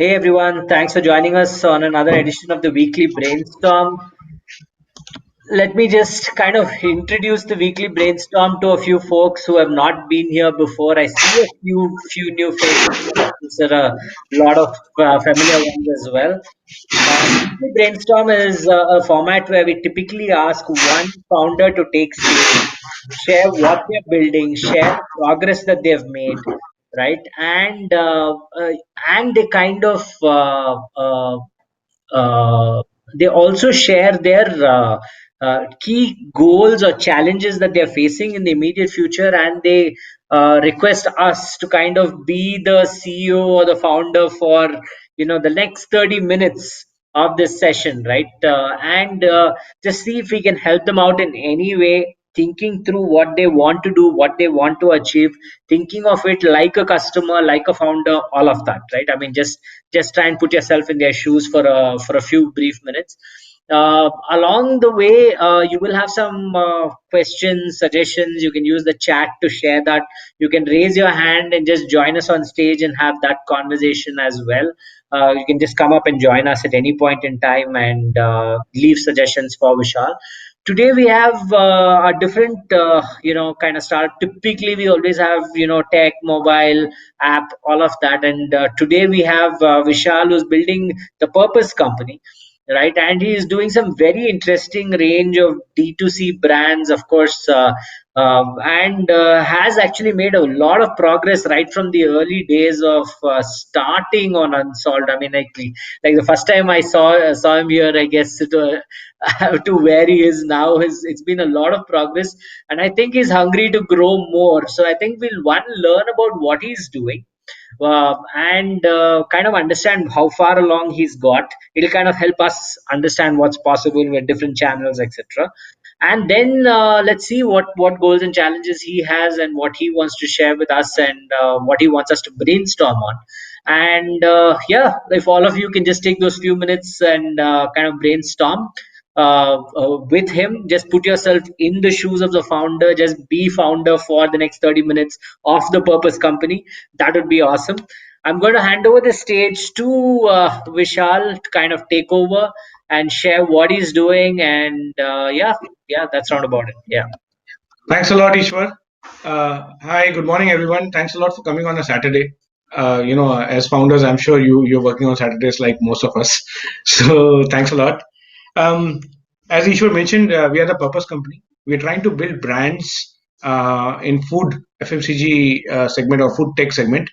Hey everyone, thanks for joining us on another edition of the weekly Brainstorm. Let me just kind of introduce the weekly Brainstorm to a few folks who have not been here before. I see a few new faces, but of course there are a lot of familiar ones as well. Weekly Brainstorm is a format where we typically ask one founder to take stage, share what they're building, share the progress that they've made, right? And they kind of uh, they also share their key goals or challenges that they're facing in the immediate future, and they request us to kind of be the CEO or the founder for the next 30 minutes of this session, right? And Just see if we can help them out in any way, thinking through what they want to do, what they want to achieve, thinking of it like a customer, like a founder, all of that, right? I mean, just try and put yourself in their shoes for a few brief minutes. Along the way, you will have some questions, suggestions. You can use the chat to share that. You can raise your hand and just join us on stage and have that conversation as well. You can just come up and join us at any point in time and leave suggestions for Vishal. Today we have a different, kind of start. Typically, we always have, tech, mobile, app, all of that. And today we have Vishal, who's building the Purpose Company, right? And he is doing some very interesting range of D2C brands, of course, and has actually made a lot of progress right from the early days of starting on Unsolved. I mean, like the first time I saw him here, I guess to where he is now, it's been a lot of progress, and I think he's hungry to grow more. So I think we'll one learn about what he's doing and kind of understand how far along he's got. It'll kind of help us understand what's possible with different channels, etc. And then let's see what goals and challenges he has and what he wants to share with us and what he wants us to brainstorm on. And yeah, if all of you can just take those few minutes and kind of brainstorm with him, just put yourself in the shoes of the founder, just be founder for the next 30 minutes of the Purpose Company. That would be awesome. I'm going to hand over the stage to Vishal to kind of take over and share what he's doing. And yeah, that's not about it. Yeah. Thanks a lot, Ishwar. Hi, good morning, everyone. Thanks a lot for coming on a Saturday. As founders, I'm sure you're working on Saturdays like most of us. So thanks a lot. Um, as Ishwar mentioned, we are the Purpose Company. We're trying to build brands in food FMCG segment or food tech segment,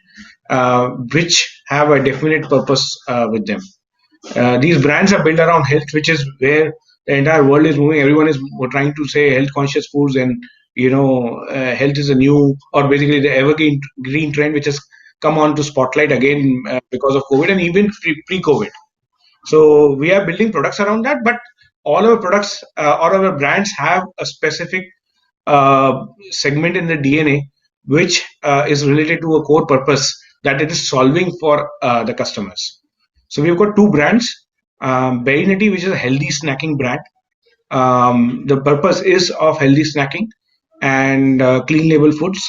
which have a definite purpose with them. These brands are built around health, which is where the entire world is moving. Everyone is trying to say health conscious foods, and health is a new or basically the evergreen green trend which has come on to spotlight again because of COVID and even pre-COVID. So we are building products around that, but all our products, all our brands have a specific segment in the DNA which is related to a core purpose that it is solving for the customers. So we've got two brands, Berinity, which is a healthy snacking brand. The purpose is of healthy snacking and clean label foods.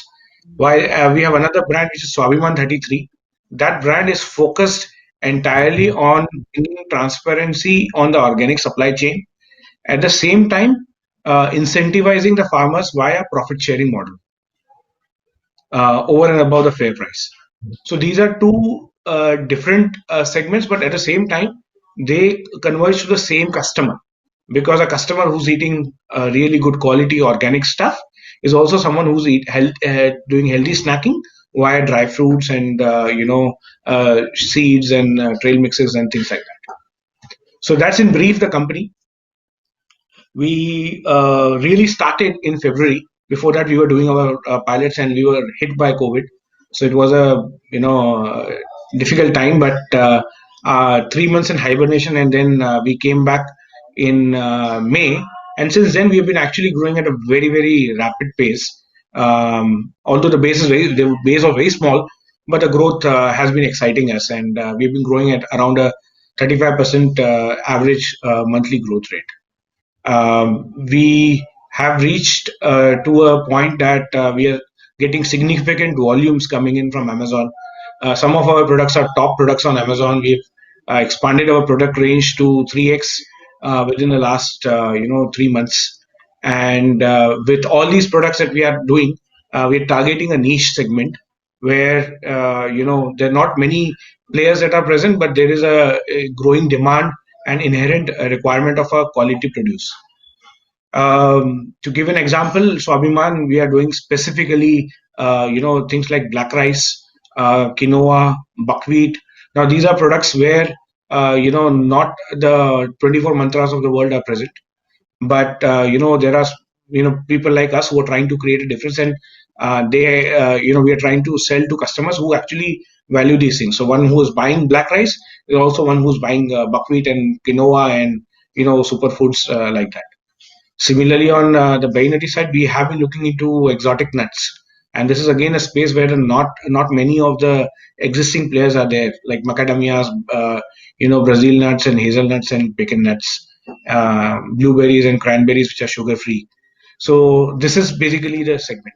While we have another brand which is Swabiman 33. That brand is focused entirely on bringing transparency on the organic supply chain. At the same time, incentivizing the farmers via profit sharing model over and above the fair price. So these are two different segments, but at the same time, they converge to the same customer because a customer who's eating really good quality organic stuff is also someone who's doing healthy snacking via dry fruits and seeds and trail mixes and things like that. So that's in brief the company. We really started in February. Before that, we were doing our pilots and we were hit by COVID. So it was a difficult time, but 3 months in hibernation, and then we came back in May. And since then, we have been actually growing at a very very rapid pace. Although the base was very small, but the growth has been exciting us, and we've been growing at around a 35% average monthly growth rate. We have reached to a point that we are getting significant volumes coming in from Amazon. Some of our products are top products on Amazon. We've expanded our product range to 3x within the last 3 months. And with all these products that we are doing, we're targeting a niche segment where there are not many players that are present, but there is a growing demand and inherent requirement of a quality produce. To give an example, Swabhiman, we are doing specifically, things like black rice, quinoa, buckwheat. Now, these are products where, not the 24 mantras of the world are present, but, there are, people like us who are trying to create a difference, and we are trying to sell to customers who actually value these things. So, one who is buying black rice is also one who's buying buckwheat and quinoa and, superfoods like that. Similarly, on the Bainati side, we have been looking into exotic nuts, and this is again a space where not many of the existing players are there, like macadamias, Brazil nuts and hazelnuts and pecan nuts, blueberries and cranberries, which are sugar free. So this is basically the segment.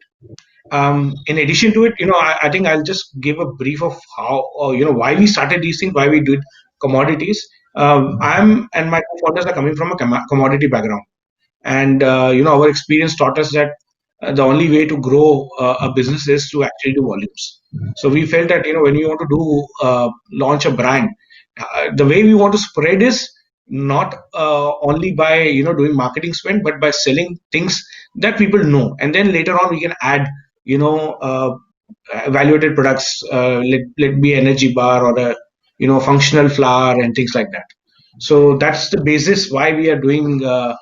In addition to it, I think I'll just give a brief of how, why we started these things, why we did commodities. I'm and my co-founders are coming from a commodity background, and our experience taught us that the only way to grow a business is to actually do volumes. So we felt that when we want to do launch a brand, the way we want to spread is not only by doing marketing spend, but by selling things that people know, and then later on we can add you know uh, evaluated products, let be energy bar or a functional flour and things like that. So that's the basis why we are doing the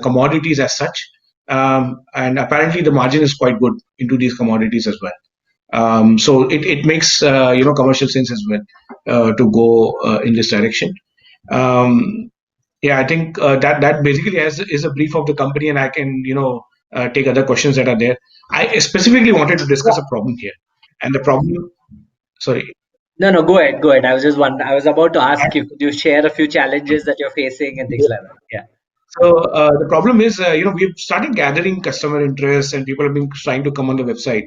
commodities as such. And apparently the margin is quite good into these commodities as well. So it makes commercial sense as well to go in this direction. um, yeah, I think that basically is a brief of the company, and I can take other questions that are there. I specifically wanted to discuss a problem here, and the problem. Sorry. No, no, go ahead, go ahead. I was just one. I was about to ask you, could you share a few challenges that you're facing and things like that? Yeah. So the problem is, we've started gathering customer interest, and people have been trying to come on the website.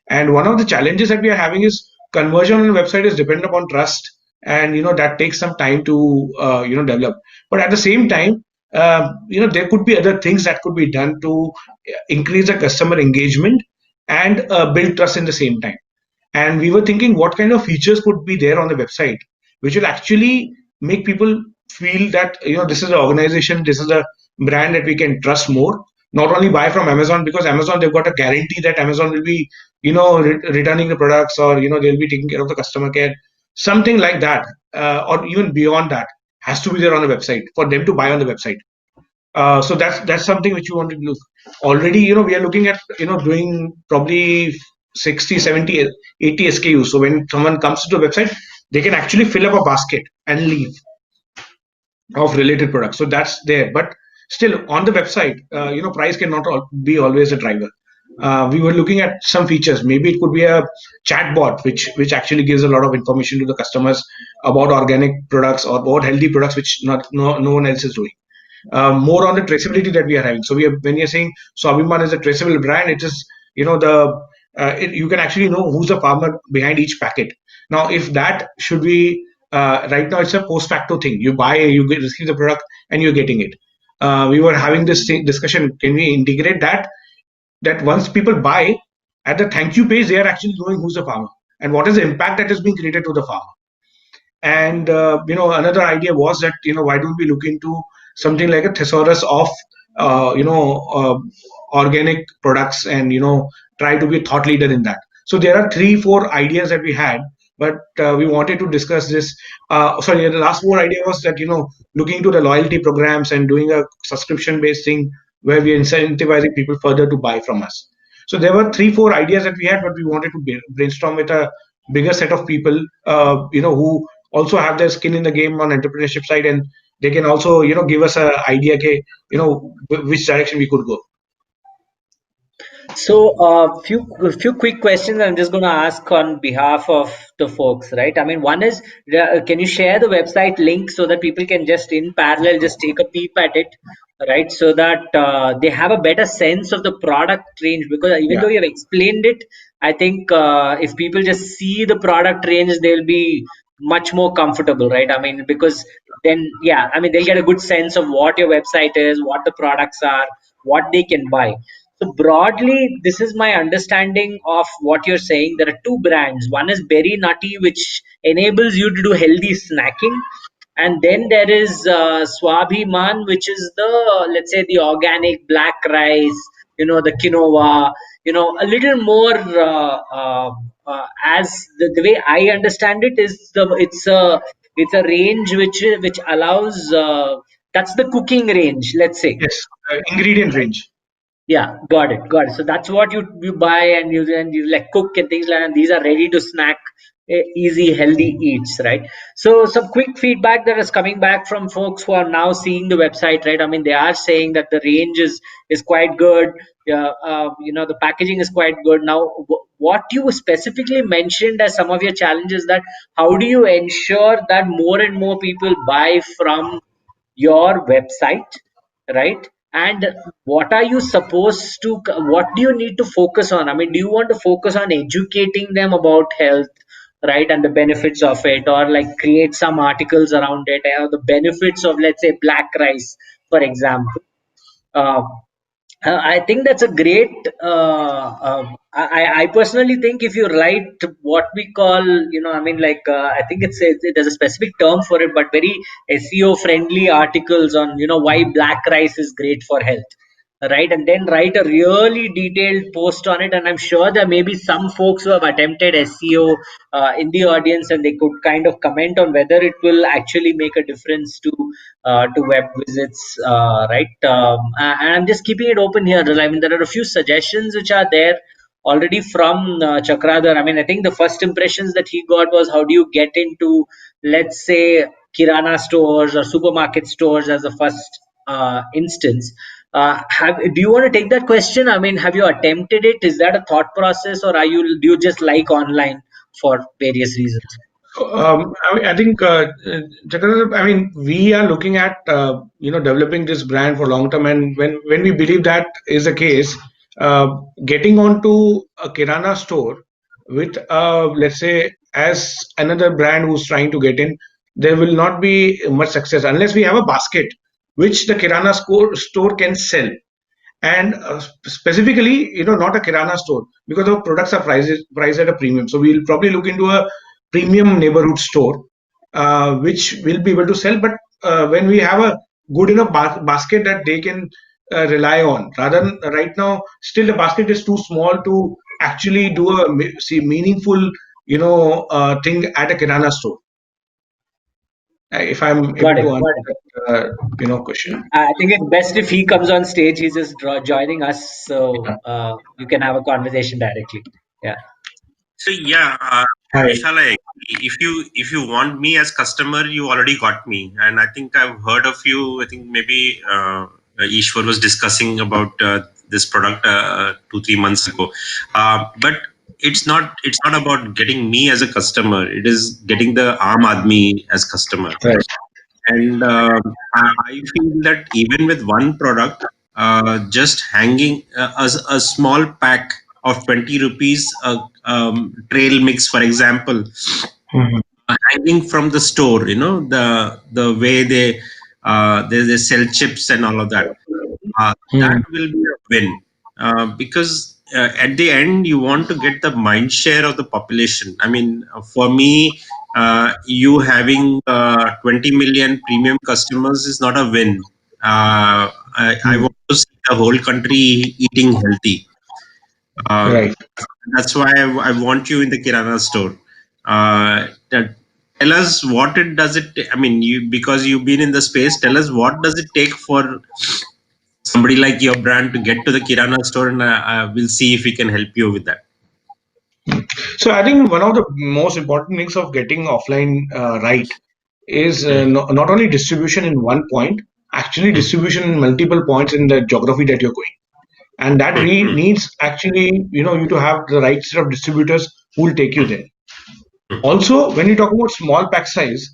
And one of the challenges that we are having is conversion on the website is dependent upon trust, and that takes some time to develop. But at the same time, there could be other things that could be done to increase the customer engagement and build trust in the same time. And we were thinking what kind of features could be there on the website which will actually make people feel that this is an organization, this is a brand that we can trust more. Not only buy from Amazon, because Amazon, they've got a guarantee that Amazon will be returning the products, or they'll be taking care of the customer care, something like that, or even beyond that has to be there on the website for them to buy on the website. So that's something which we want to look. Already, we are looking at doing probably 60, 70, 80 SKUs. So when someone comes to the website, they can actually fill up a basket and leave of related products. So that's there. But still, on the website, price cannot be always a driver. We were looking at some features. Maybe it could be a chat bot, which actually gives a lot of information to the customers about organic products or about healthy products, which no one else is doing. More on the traceability that we are having. So when you're saying Swabhiman is a traceable brand, it is you can actually know who's the farmer behind each packet. Now, if that should be right now, it's a post facto thing. You buy, receive the product, and you're getting it. We were having this discussion. Can we integrate that once people buy, at the thank you page, they are actually knowing who's the farmer and what is the impact that is being created to the farmer. And another idea was that why don't we look into something like a thesaurus of organic products, and try to be a thought leader in that. So there are 3 4 ideas that we had, but we wanted to discuss this. Sorry, the last more idea was that looking into the loyalty programs and doing a subscription based thing where we are incentivizing people further to buy from us. So there were 3 4 ideas that we had, but we wanted to brainstorm with a bigger set of people, who also have their skin in the game on entrepreneurship side, and they can also give us an idea, okay, which direction we could go. So, few quick questions I'm just going to ask on behalf of the folks, right? I mean, one is, can you share the website link so that people can just in parallel just take a peep at it, right? So that they have a better sense of the product range, because even Yeah. though you have explained it, I think if people just see the product range, they'll be much more comfortable, right? I mean, because then, yeah, I mean, they'll get a good sense of what your website is, what the products are, what they can buy. So broadly, this is my understanding of what you're saying. There are two brands. One is Berry Nutty, which enables you to do healthy snacking, and then there is Swabhiman, which is the, let's say, the organic black rice, the quinoa, a little more as the way I understand it is it's a range which allows that's the cooking range, let's say. Yes, ingredient range. Yeah, got it, got it. So that's what you buy and you like cook and things like that. And these are ready to snack, easy, healthy eats, right? So some quick feedback that is coming back from folks who are now seeing the website, right? I mean, they are saying that the range is quite good. Yeah, the packaging is quite good. Now, what you specifically mentioned as some of your challenges, that how do you ensure that more and more people buy from your website, right? And what are you supposed to, what do you need to focus on? I mean, do you want to focus on educating them about health, right, and the benefits of it, or like create some articles around it, or the benefits of, let's say, black rice, for example? Uh, I think that's a great. I personally think if you write what we call, I mean, like, I think there's a specific term for it, but very SEO friendly articles on, why black rice is great for health, right? And then write a really detailed post on it. And I'm sure there may be some folks who have attempted SEO in the audience, and they could kind of comment on whether it will actually make a difference to web visits, right? And I'm just keeping it open here. I mean, there are a few suggestions which are there already from Chakradhar. I mean, I think the first impressions that he got was, how do you get into, let's say, Kirana stores or supermarket stores as a first instance. Do you want to take that question? I mean, have you attempted it? Is that a thought process, or do you just like online for various reasons? I think, Jakarta, I mean, we are looking at developing this brand for long term, and when we believe that is the case, uh, getting onto a Kirana store with, let's say, as another brand who's trying to get in, there will not be much success unless we have a basket which the store can sell. And specifically, not a kirana store, because our products are priced at a premium, so we'll probably look into a premium neighborhood store, which will be able to sell. But when we have a good enough basket that they can rely on, rather than right now, still the basket is too small to actually do a meaningful thing at a kirana store. If I'm Got able it. to Got answer it. that question. I think it's best if he comes on stage. He's just joining us, so you can have a conversation directly. Yeah. So yeah, Hi. Vishal, I agree. If you want me as customer, you already got me, and I think I've heard of you. I think maybe Ishwar was discussing about this product 2-3 months ago, but it's not about getting me as a customer. It is getting the Aam Aadmi as customer. Right. And I feel that even with one product, just hanging a small pack of 20 rupees, trail mix, for example, Mhm. hanging from the store, the way they sell chips and all of that, that Mhm. will be a win, because at the end you want to get the mind share of the population. I mean, for me, you having 20 million premium customers is not a win. I Mhm. want to see the whole country eating healthy. uh, Right. that's why I want you in the kirana store. Tell us what it does it I mean, you, because you've been in the space, tell us what does it take for somebody like your brand to get to the kirana store, and we'll see if we can help you with that. So I think one of the most important things of getting offline right is Mm, not only distribution in one point, actually mm, distribution in multiple points in the geography that you're going, and that mm, needs actually you to have the right set of distributors who will take you mm, there. mm, Also, when you talk about small pack size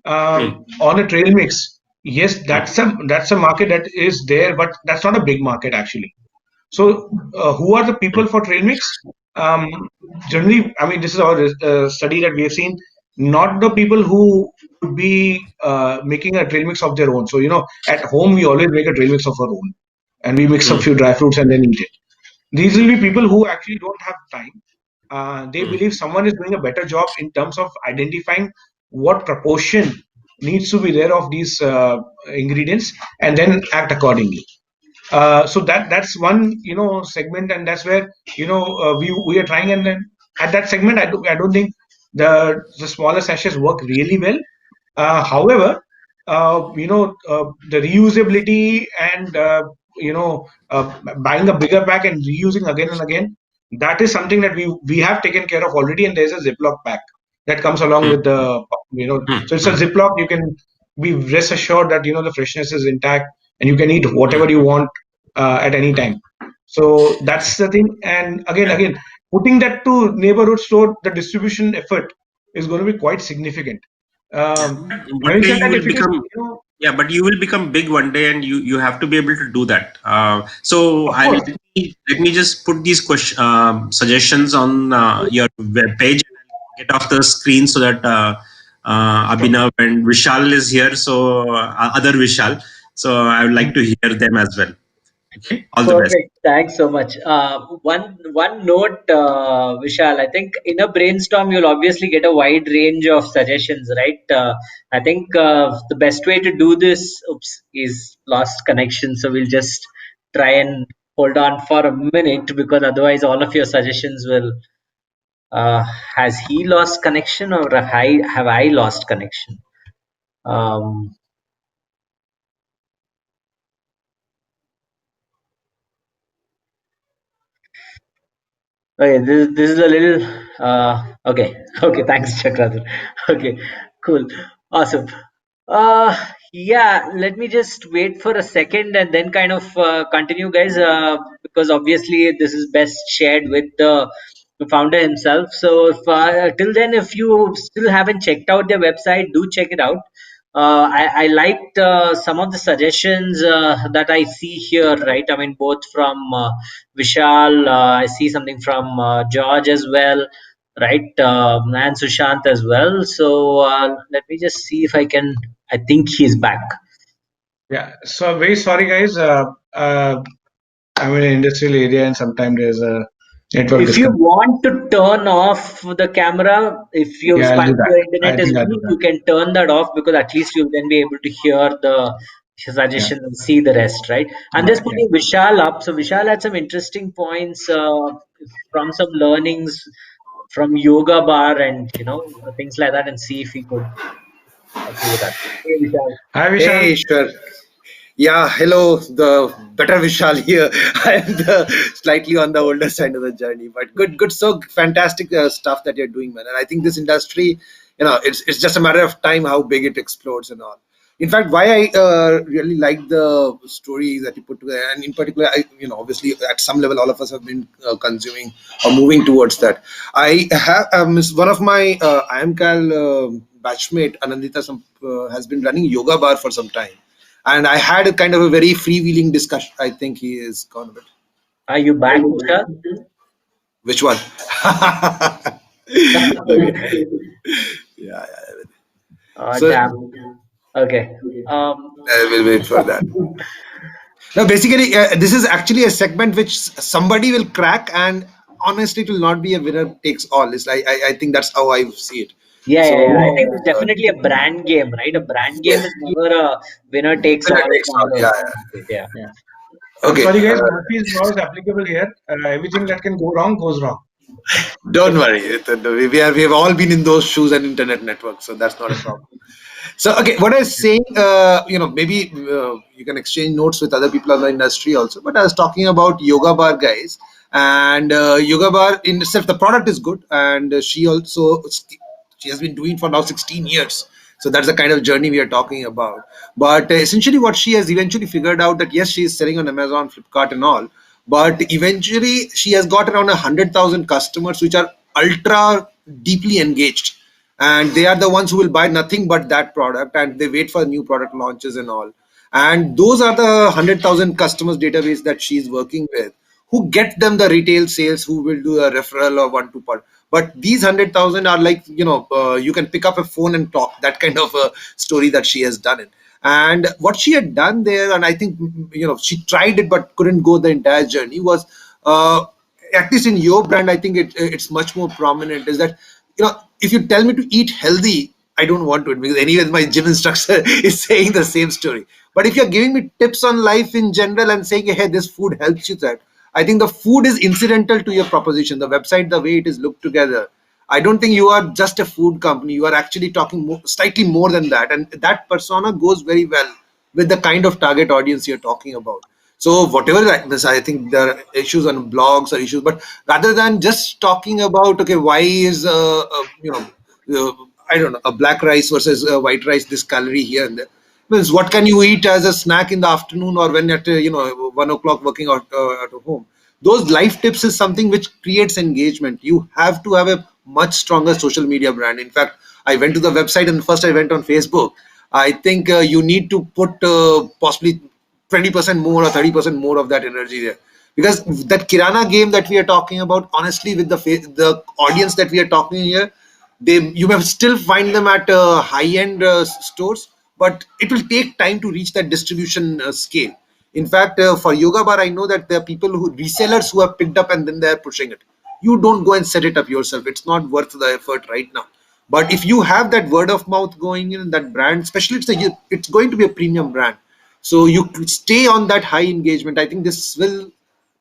mm, on a trail mix, yes, mm, that's a market that is there, but that's not a big market actually. So, who are the people for trail mix? um, generally, I mean, this is our study that we have seen. Not the people who would be making a trail mix of their own. So, at home we always make a trail mix of our own, and we mix a Mm, few dry fruits and then eat it. These will be people who actually don't have time. They mm, believe someone is doing a better job in terms of identifying what proportion needs to be there of these ingredients, and then act accordingly. So that's one segment, and that's where we are trying. And then at that segment, I don't think the smaller sachets work really well. However, the reusability and buying a bigger pack and reusing again and again, that is something that we have taken care of already. And there's a Ziploc pack that comes along mm, with the. mm, So it's a mm, Ziploc. You can be rest assured that the freshness is intact, and you can eat mm. whatever you want at any time. So that's the thing. And Yeah. again, putting that to neighborhood store, the distribution effort is going to be quite significant. Yeah. Um, But one Having day said you that, will if it is, become, yeah, but you will become big one day, and you have to be able to do that. So of I course, let me just put these suggestions on your web page, and I'll get off the screen so that sure. Abhinav and Vishal is here. So other Vishal. So I would like to hear them as well. Okay. All the best. Perfect. Thanks so much. One note, Vishal. I think in a brainstorm, you'll obviously get a wide range of suggestions, right? I think the best way to do this, oops, is lost connection. So we'll just try and hold on for a minute because otherwise, all of your suggestions will. Uh, has he lost connection or have I lost connection? Um, Okay, this is a little okay. Okay, thanks, Chakrathar. Okay, cool. Awesome. Yeah, let me just wait for a second and then kind of continue, guys, because obviously this is best shared with the founder himself. So if till then, if you still haven't checked out their website, do check it out. I liked some of the suggestions that I see here, right? I mean, both from Vishal, I see something from George as well, right? And Sushant as well. So let me just see if I can. I think he's back. Yeah. So I'm very sorry, guys. I'm in an industrial area, and sometimes there's a network If you disconnect. want to turn off the camera, if you Yeah, I'll find do that. your I internet is think I'll do weak, that. you can turn that off because at least you'll then be able to hear the Yeah. suggestions and see the rest, right? I'm just Yeah. putting Vishal up. So Vishal had some interesting points from some learnings from yoga bar and things like that, and see if he could help you with that. Hey Vishal. Hi, Vishal. Hey, sure. Yeah, hello, the better Vishal here. I am slightly on the older side of the journey, but good, so fantastic stuff that you're doing, man. And I think this industry, it's just a matter of time how big it explodes and all. In fact, why I really like the stories that you put together, and in particular, obviously at some level, all of us have been consuming or moving towards that. I have one of my IMCAL batchmate, Anandita, has been running yoga bar for some time, and I had a kind of a very freewheeling discussion. I think he is gone a bit. Are you back, Vishal? Which one? Okay. Yeah, yeah. So Damn. Okay. Um, I will wait for that. Now, basically, this is actually a segment which somebody will crack, and honestly, it will not be a winner takes all. It's like I think that's how I see it. yeah, yeah, yeah. I So, think it's definitely a brand game, right? A brand game yes, is never a winner takes winner all takes all. kind of Yeah, market. Yeah. Yeah. yeah. I'm Okay. sorry, guys. Murphy's law is applicable here. Everything that can go wrong goes wrong. Don't worry. We have all been in those shoes and internet networks, so that's not a problem. So, okay, what I was saying, maybe you can exchange notes with other people in the industry also. But I was talking about Yoga Bar guys, and Yoga Bar in itself, the product is good, and she has been doing for now 16 years. So that's the kind of journey we are talking about. But essentially, what she has eventually figured out that yes, she is selling on Amazon, Flipkart, and all, but eventually she has got around 100,000 customers, which are ultra deeply engaged, and they are the ones who will buy nothing but that product, and they wait for new product launches and all. And those are the 100,000 customers database that she's working with, who get them the retail sales, who will do a referral or one two part. But these 100,000 are like, you can pick up a phone and talk, that kind of a story that she has done it. And what she had done there, and I think, she tried it but couldn't go the entire journey, was, at least in your brand, I think it's much more prominent, is that, if you tell me to eat healthy, I don't want to, because anyways my gym instructor is saying the same story. But if you're giving me tips on life in general and saying, hey, this food helps you, that I think the food is incidental to your proposition. The website, the way it is looked together, I don't think you are just a food company. You are actually talking slightly more than that, and that persona goes very well with the kind of target audience you're talking about. So whatever that is, I think there are issues on blogs or issues, but rather than just talking about, okay, why is I don't know, a black rice versus a white rice, this calorie here and there. Means what can you eat as a snack in the afternoon, or when at 1 o'clock working out at home. Those life tips is something which creates engagement. You have to have a much stronger social media brand. In fact, I went to the website and first I went on Facebook. I think you need to put possibly 20% more or 30% more of that energy there, because that kirana game that we are talking about, honestly, with the audience that we are talking here, you may still find them at high end stores, but it will take time to reach that distribution scale. In fact, for yoga bar, I know that there are people resellers who have picked up and then they're pushing it. You don't go and set it up yourself, it's not worth the effort right now. But if you have that word of mouth going in, that brand, especially, it's going to be a premium brand, so you stay on that high engagement. I think this will,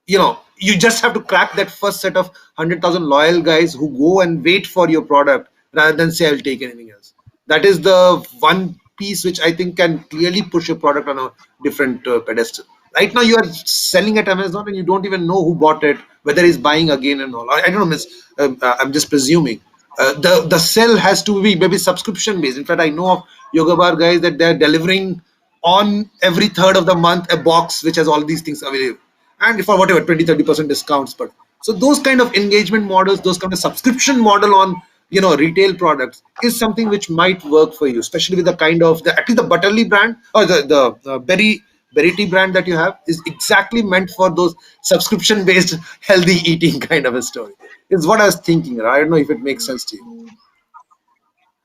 you just have to crack that first set of 100,000 loyal guys who go and wait for your product rather than say, I'll take anything else. That is the one piece which I think can clearly push your product on a different pedestal. Right now, you are selling at Amazon and you don't even know who bought it, whether he's buying again and all. I don't know, miss. I'm just presuming. The sell has to be maybe subscription based. In fact, I know of yoga bar guys that they're delivering on every third of the month a box which has all these things available, and for whatever 20-30% discounts. But so those kind of engagement models, those kind of subscription model on retail products is something which might work for you, especially with the kind of at least the Butterly brand, or the berry tea brand that you have is exactly meant for those subscription based healthy eating kind of a story, is what I was thinking. I don't know if it makes sense to you.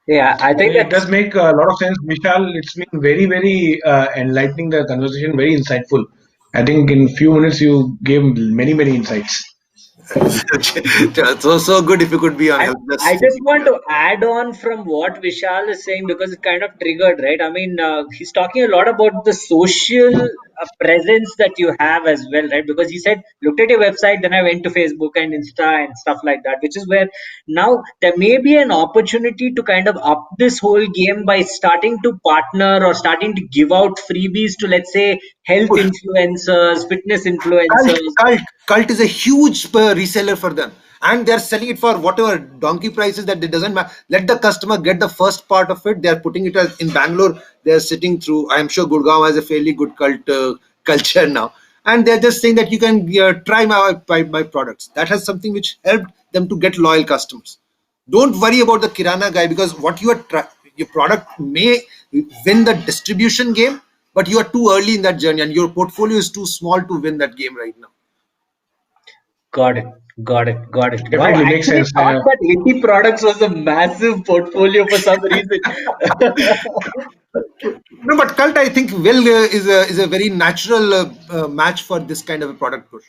Yeah, I think It does that's make a lot of sense, Vishal. It's been very, very enlightening, the conversation, very insightful. I think in few minutes you gave many, many insights. So good if you could be on help I desk. just want to add on from what Vishal is saying, because it kind of triggered, right? I mean, he's talking a lot about the social presence that you have as well, right? Because he said, looked at your website, then I went to Facebook and Insta and stuff like that, which is where now there may be an opportunity to kind of up this whole game by starting to partner or starting to give out freebies to, let's say, health influencers, fitness cult influencers. cult cult is a huge reseller for them, and they're selling it for whatever donkey prices, that it doesn't matter. Let the customer get the first part of it. They're putting it in Bangalore. They're sitting through, I'm sure Gurgaon has a fairly good cult culture now, and they're just saying that you can try my products. That has something which helped them to get loyal customers. Don't worry about the kirana guy, because what you are your product may win the distribution game, but you are too early in that journey and your portfolio is too small to win that game right now. Got it. Got it. Got it. Wow. I Definitely makes actually sense. thought that 80 products was a massive portfolio for some reason. No, but cult, I think, will is a very natural match for this kind of a product push.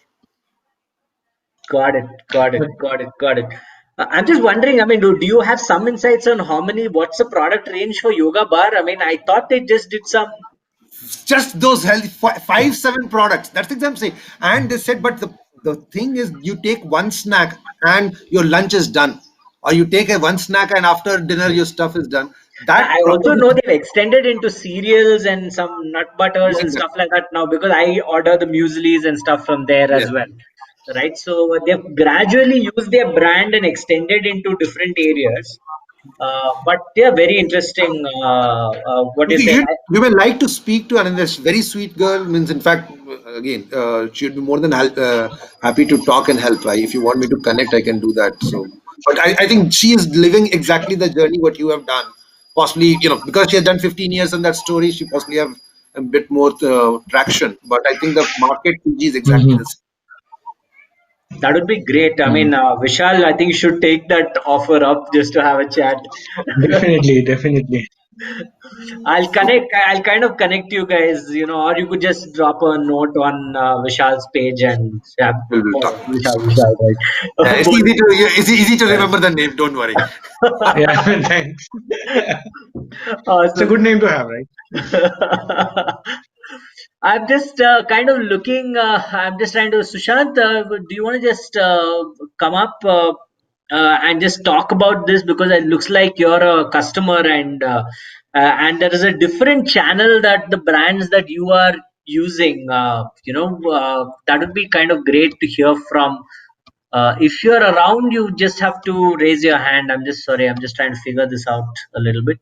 Got it. Got it. Got it. Got it. I'm just wondering, I mean, do you have some insights on what's the product range for Yoga Bar? I mean, I thought they just did some. Just those healthy 5-7 products. That's the I'm saying. And they said, but the thing is, you take one snack and your lunch is done, or you take a one snack and after dinner your stuff is done. That I also know proposition, they've extended into cereals and some nut butters like and that. stuff like that now, because I order the mueslis and stuff from there Yeah. as well. Right. So they've gradually used their brand and extended into different areas. But they are very interesting. What you say? You may like to speak to another very sweet girl. Means, in fact, again, she would be more than happy to talk and help. If you want me to connect, I can do that. So, but I think she is living exactly the journey what you have done. Possibly, because she has done 15 years on that story, she possibly have a bit more traction. But I think the market PG is exactly Mhm. this. That would be great. I mean, Vishal, I think you should take that offer up just to have a chat. Definitely, definitely. I'll kind of connect you guys, or you could just drop a note on Vishal's page and yeah, We'll oh, talk. Vishal, Yeah, right? it's easy to it's easy to Yeah, remember the name. Don't worry. yeah. Thanks. It's a Awesome. good name to have, right? I'm just kind of looking. I'm just trying to. Sushant, do you want to just come up and just talk about this because it looks like you're a customer and there is a different channel that the brands that you are using. That would be kind of great to hear from. If you're around, you just have to raise your hand. I'm just sorry. I'm just trying to figure this out a little bit.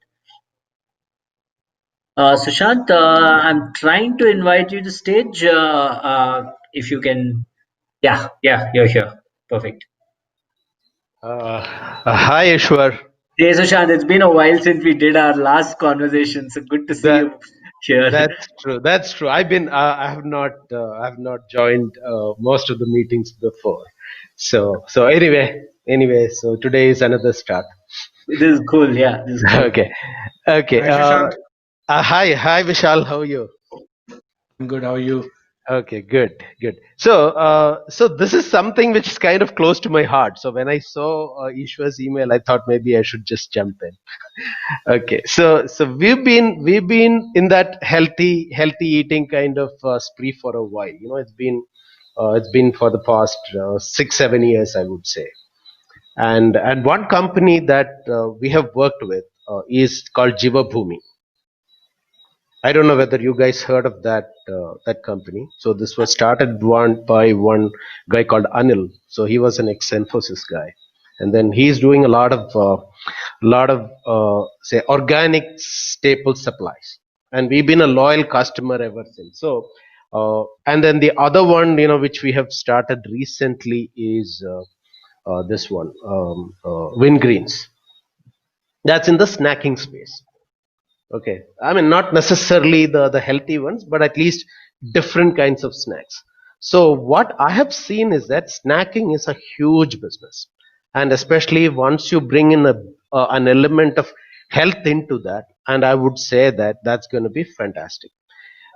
Sushant, I'm trying to invite you to stage. If you can, yeah, you're here. Perfect. Hi, Ishwar. Hey, Sushant, it's been a while since we did our last conversation, so good to see That you here. that's true. That's true. I have not joined most of the meetings before. So anyway. So today is another start. This is cool. Yeah, this is cool. Okay, okay. Hi, Shashank. Hi, Vishal. How are you? I'm good. How are you? Okay, good. So this is something which is kind of close to my heart. So when I saw Ishwar's email, I thought maybe I should just jump in. Okay, so we've been in that healthy eating kind of spree for a while. It's been for the past 6 7 years, I would say. And one company that we have worked with is called Jiva Bhumi. I don't know whether you guys heard of that company. So this was started by one guy called Anil. So he was an ex-Infosys guy, and then he's doing a lot of say organic staple supplies, and we've been a loyal customer ever since. So and then the other one, which we have started recently is this one, Win Greens. That's in the snacking space. Okay, I mean not necessarily the healthy ones, but at least different kinds of snacks. So what I have seen is that snacking is a huge business, and especially once you bring in an element of health into that, and I would say that that's going to be fantastic.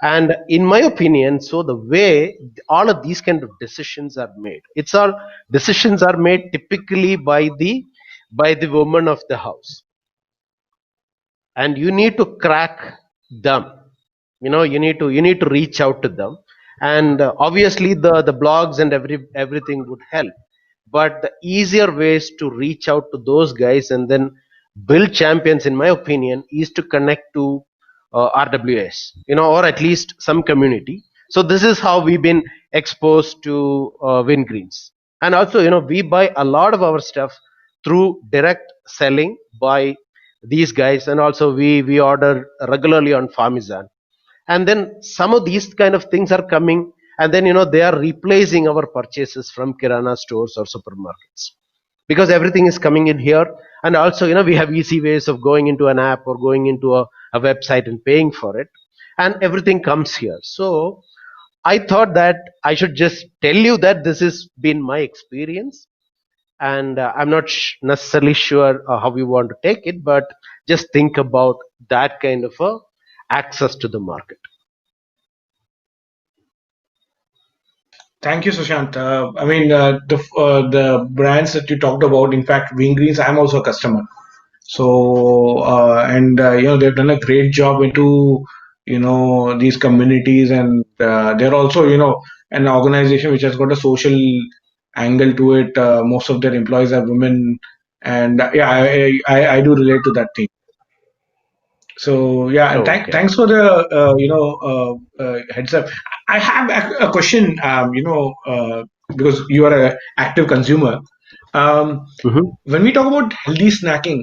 And in my opinion, so the way all of these kind of decisions are made, it's all decisions are made typically by the woman of the house, and you need to crack them. You need to reach out to them, and obviously the blogs and everything would help, but the easier ways to reach out to those guys and then build champions, in my opinion, is to connect to RWS, or at least some community. So this is how we've been exposed to Win Greens. And also, we buy a lot of our stuff through direct selling by these guys, and also we order regularly on Farmizan. And then some of these kind of things are coming, and then they are replacing our purchases from kirana stores or supermarkets, because everything is coming in here. And also, we have easy ways of going into an app or going into a website and paying for it, and everything comes here. So I thought that I should just tell you that this has been my experience, and I'm not necessarily sure how you want to take it, but just think about that kind of access to the market. Thank you, Sushant. I mean, the brands that you talked about. In fact, Wingreens, I'm also a customer. So and they've done a great job into these communities, and they're also an organization which has got a social angle to it. Most of their employees are women, and yeah, I do relate to that thing. So yeah, and Okay. thanks for the heads up. I have a question. Because you are an active consumer. Um, Mhm. when we talk about healthy snacking,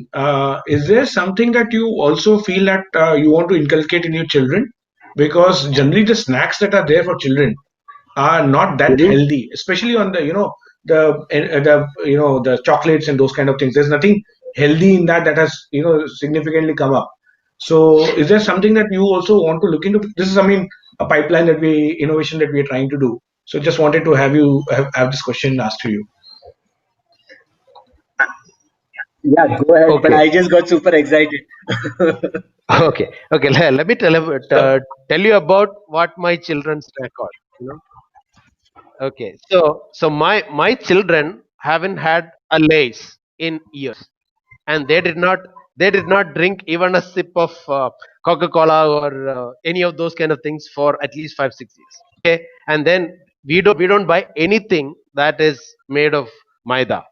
is there something that you also feel that you want to inculcate in your children? Because generally the snacks that are there for children are not that Mhm. healthy, especially on the the chocolates and those kind of things. There's nothing healthy in that has significantly come up. So is there something that you also want to look into? This is, I mean, a pipeline that we innovation that we are trying to do. So just wanted to have this question asked to you. Yeah, go ahead. But Okay. I just got super excited. Okay. Let me So, tell you about what my children's record. You know. Okay. So my children haven't had a lace in years, and they did not drink even a sip of Coca-Cola or any of those kind of things for at least 5 6 years. Okay, and then we don't buy anything that is made of maida.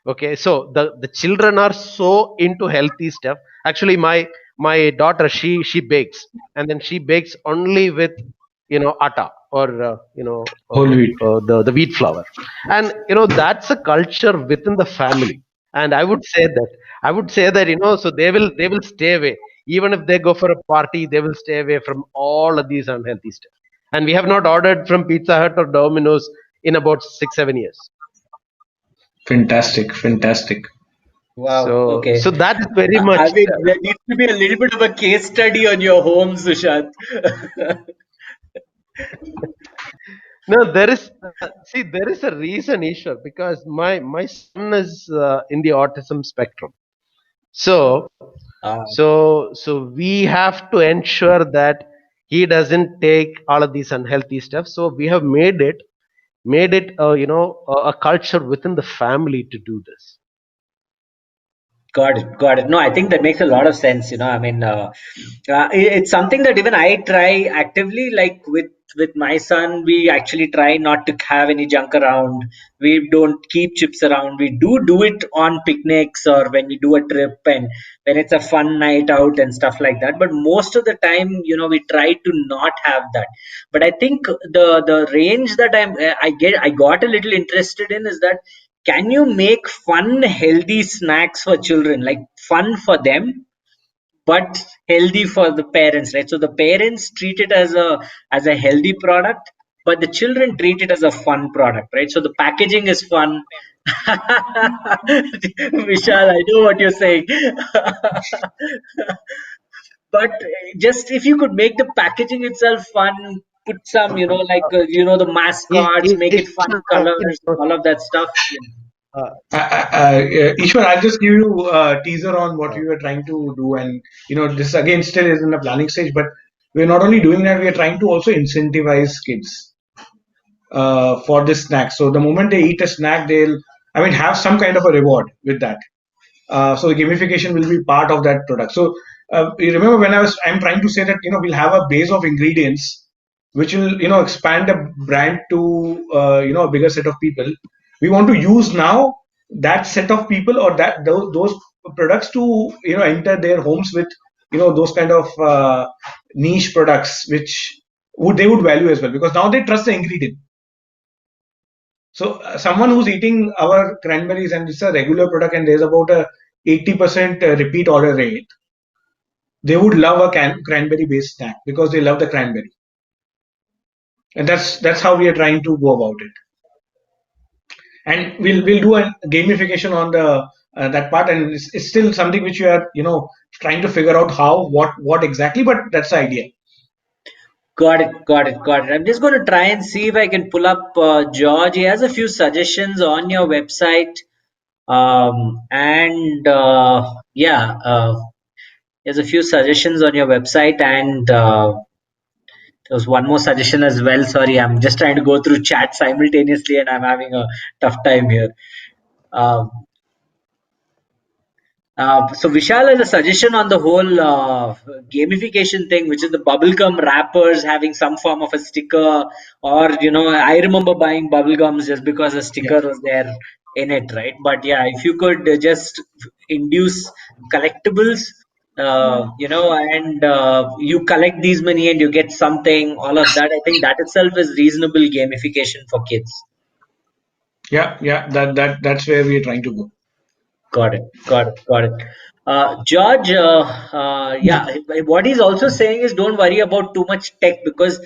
Okay, so the children are so into healthy stuff. Actually, my daughter, she bakes, and then she bakes only with atta, or whole wheat. the wheat flour. And that's a culture within the family. And I would say that so they will stay away. Even if they go for a party, they will stay away from all of these unhealthy stuff. And we have not ordered from Pizza Hut or Domino's in about 6 7 years. Fantastic, fantastic. Wow. So Okay. that is very much I mean, there needs to be a little bit of a case study on your home, Sushant. no. There is a reason, Ishwar, because my son is in the autism spectrum. So Ah, so we have to ensure that he doesn't take all of these unhealthy stuff. So we have made it a culture within the family to do this. got it. Got it. No, I think that makes a lot of sense. I mean, it's something that even I try actively. Like with my son, we actually try not to have any junk around. We don't keep chips around. We do it on picnics or when we do a trip and when it's a fun night out and stuff like that. But most of the time, we try to not have that. But I think the range that I got a little interested in is that can you make fun healthy snacks for children, like fun for them but healthy for the parents, right? So the parents treat it as a healthy product, but the children treat it as a fun product, right? So the packaging is fun. Vishal, I know what you're saying. But just if you could make the packaging itself fun, put some, like the mascots, make it fun colors, all of that stuff. Uh, Ishwar, I'll just give you a teaser on what uh, we were trying to do, and this again still is in the planning stage. But we're not only doing that; we are trying to also incentivize kids for this snack. So the moment they eat a snack, have some kind of a reward with that. So the gamification will be part of that product. So you remember when I'm trying to say that we'll have a base of ingredients which will expand the brand to a bigger set of people. We want to use now that set of people, or those products to enter their homes with those kind of niche products which they would value as well, because now they trust the ingredient. So someone who's eating our cranberries and it's a regular product and there's about a 80% repeat order rate, they would love a cranberry based snack because they love the cranberry. And that's how we are trying to go about it. And we'll do a gamification on the that part, and it's still something which we are trying to figure out how, what exactly, but that's the idea. Got it, got it, got it. I'm just going to try and see if I can pull up George. He has a few suggestions on your website. And yeah, there's a few suggestions on your website, and there was one more suggestion as well. Sorry, I'm just trying to go through chat simultaneously, and I'm having a tough time here. Um, so Vishal has a suggestion on the whole gamification thing, which is the bubblegum wrappers having some form of a sticker, or I remember buying bubblegums just because a Yeah. sticker was there in it, right? But yeah, if you could just induce collectibles, and you collect these many and you get something, all of that, I think that itself is reasonable gamification for kids. Yeah, that's where we are trying to go. Got it. Got it. Got it. George, yeah, what he's also saying is don't worry about too much tech because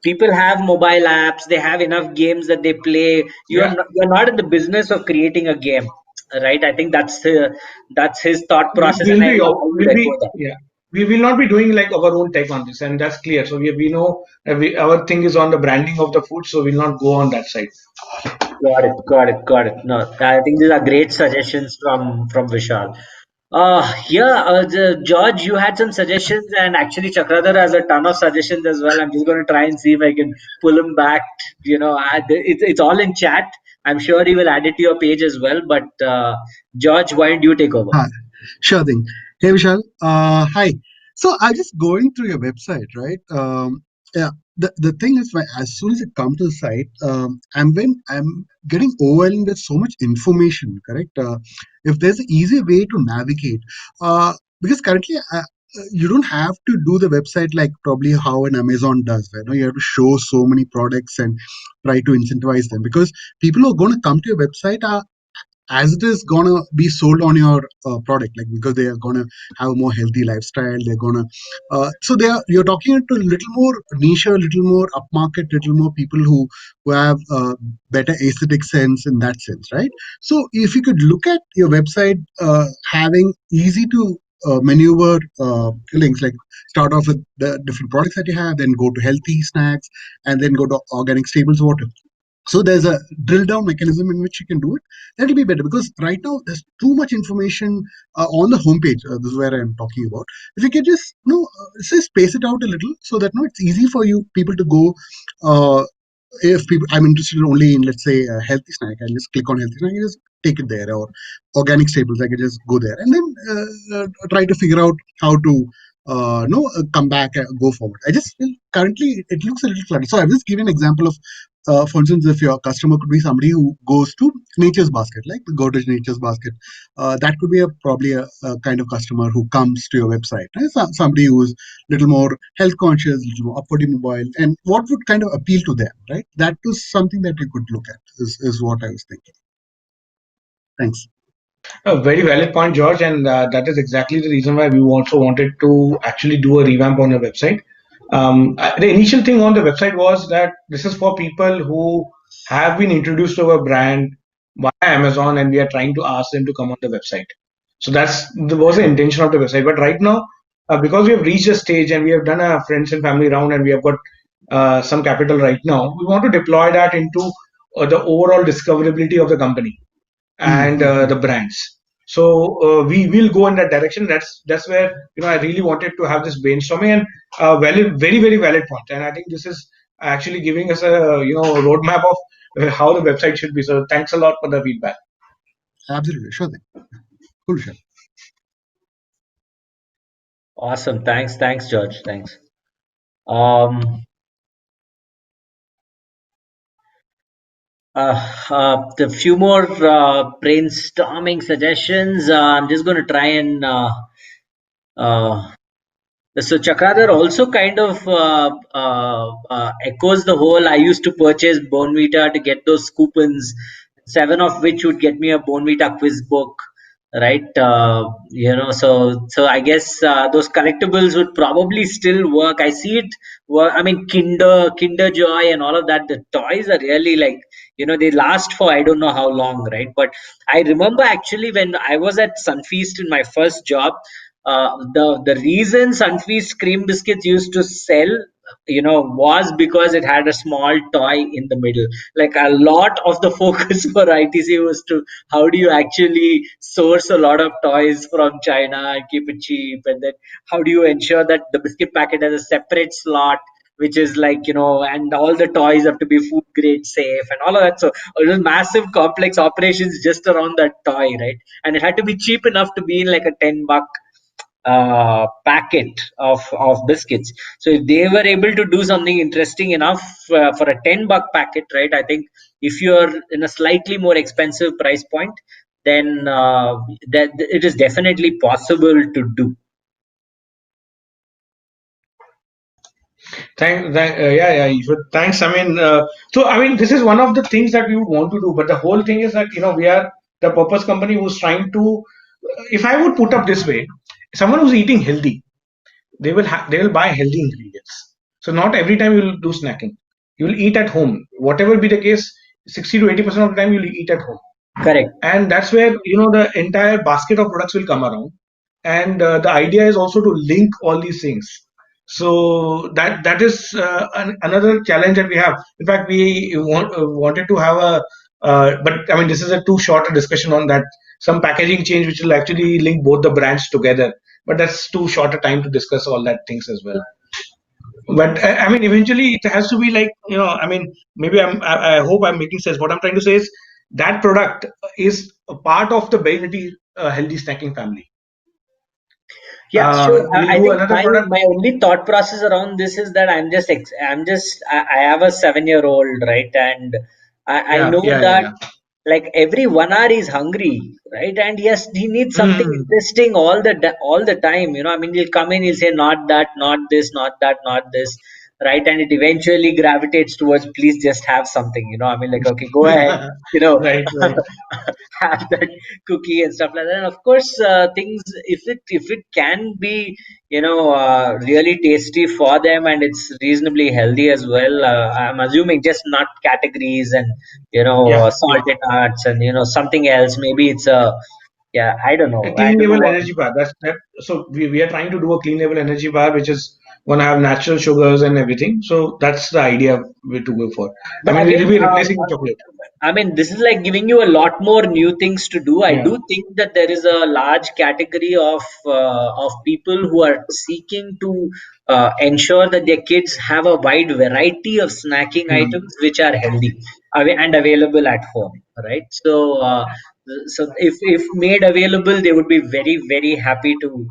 people have mobile apps, they have enough games that they play. Yeah, You're not in the business of creating a game, right? I think that's his thought process, and we'll I be would we'll echo be that. yeah. we will not be doing like our own tech on this, and that's clear. So we know our thing is on the branding of the food, so we'll not go on that side. Got it, got it, got it. No, I think these are great suggestions from Vishal. Yeah, George, you had some suggestions, and actually Chakradhar has a ton of suggestions as well. I'm just going to try and see if I can pull him back. It's all in chat. I'm sure he will add it to your page as well. But George, why don't you take over? Hi, sure thing. Hey, Vishal. Hi. So I'm just going through your website, right? Yeah. The thing is, as soon as I come to the site, I'm getting overwhelmed with so much information. Correct. If there's an easy way to navigate, because currently you don't have to do the website like probably how an Amazon does. Right? You have to show so many products and try to incentivize them because people who are going to come to your website are as it is gonna be sold on your product, like because they are gonna have a more healthy lifestyle. They're gonna so they are you're talking to a little more niche, a little more upmarket, little more people who have better aesthetic sense in that sense, right? So if you could look at your website having easy to maneuver links, like start off with the different products that you have, then go to healthy snacks, and then go to organic staples water. So there's a drill down mechanism in which you can do it. That'll be better because right now there's too much information on the homepage. This is where I'm talking about. If you can just say space it out a little so that it's easy for you people to go. If people, I'm interested only in, let's say, a healthy snack, I just click on healthy snack and just take it there, or organic staples, I can just go there and then try to figure out how to no come back, go forward. I just feel currently it looks a little cluttered. So I've just given an example of, for instance, if your customer could be somebody who goes to Nature's Basket, like the go to Nature's Basket, that could be probably a kind of customer who comes to your website. Right? Somebody who's little more health conscious, little more upwardly mobile, and what would kind of appeal to them, right? That was something that you could look at. Is what I was thinking. Thanks. A very valid point, George, and that is exactly the reason why we also wanted to actually do a revamp on your website. The initial thing on the website was that this is for people who have been introduced to our brand by Amazon, and we are trying to ask them to come on the website. So that was the intention of the website. But right now, because we have reached a stage and we have done a friends and family round, and we have got some capital right now, we want to deploy that into the overall discoverability of the company and the brands. So we will go in that direction. That's where I really wanted to have this brainstorming, and very very valid point. And I think this is actually giving us a roadmap of how the website should be. So thanks a lot for the feedback. Absolutely, sure thing. Cool, sure. Awesome. Thanks, George. Thanks. Um, the few more brainstorming suggestions. I'm just going to try and uh, so Chakradhar also kind of echoes the whole. I used to purchase Bonvita to get those coupons, 7 of which would get me a Bonvita quiz book, right? So I guess those collectibles would probably still work. I see it work. I mean, Kinder Joy and all of that. The toys are really like, they last for I don't know how long, right? But I remember actually when I was at Sunfeast in my first job, the reason Sunfeast cream biscuits used to sell, was because it had a small toy in the middle. Like a lot of the focus for ITC was to how do you actually source a lot of toys from China and keep it cheap, and then how do you ensure that the biscuit packet has a separate slot, which is like, and all the toys have to be food grade safe and all of that. So it was massive complex operations just around that toy, right? And it had to be cheap enough to be in like a $10 packet of biscuits. So if they were able to do something interesting enough for a $10 packet, right? I think if you're in a slightly more expensive price point, then that it is definitely possible to do. Yeah, you should. Thanks. I mean, this is one of the things that we would want to do, but the whole thing is that we are the purpose company who's trying to. If I would put up this way, someone who's eating healthy, they will buy healthy ingredients. So not every time you will do snacking. You will eat at home. Whatever be the case, 60 to 80% of the time you will eat at home, Correct. and that's where the entire basket of products will come around. and the idea is also to link all these things. So that is another challenge that we have. In fact, we wanted to have a but I mean, this is a too short a discussion on that, some packaging change which will actually link both the brands together, but that's too short a time to discuss all that things as well. But I mean, eventually it has to be like, I mean, maybe I hope I'm making sense. What I'm trying to say is that product is a part of the Bainity healthy snacking family. Yeah, so We'll I do think another my product. my only thought process around this is that I have a 7-year-old, right, and I Yeah, know yeah, yeah, that yeah. like every 1 hour he's hungry, right, and yes, he needs something Hmm. interesting all the time. I mean, he'll come in, he'll say not that, not this, not that, not this, right, and it eventually gravitates towards please just have something. I mean, like okay, go ahead, you know. Right, right. have that cookie and stuff like that. And of course, things if it can be really tasty for them and it's reasonably healthy as well. I'm assuming just nut categories and Yeah, yeah. salted nuts and something else. Maybe it's a yeah. I don't A know. I clean don't know label what. energy bar. That's that. So we are trying to do a clean label energy bar, which is going to have natural sugars and everything. So that's the idea to go for. I But mean, it'll again, be replacing chocolate. I mean, this is like giving you a lot more new things to do. I Yeah. do think that there is a large category of people who are seeking to ensure that their kids have a wide variety of snacking Hmm. items which are healthy and available at home, right? So if made available, they would be very very happy to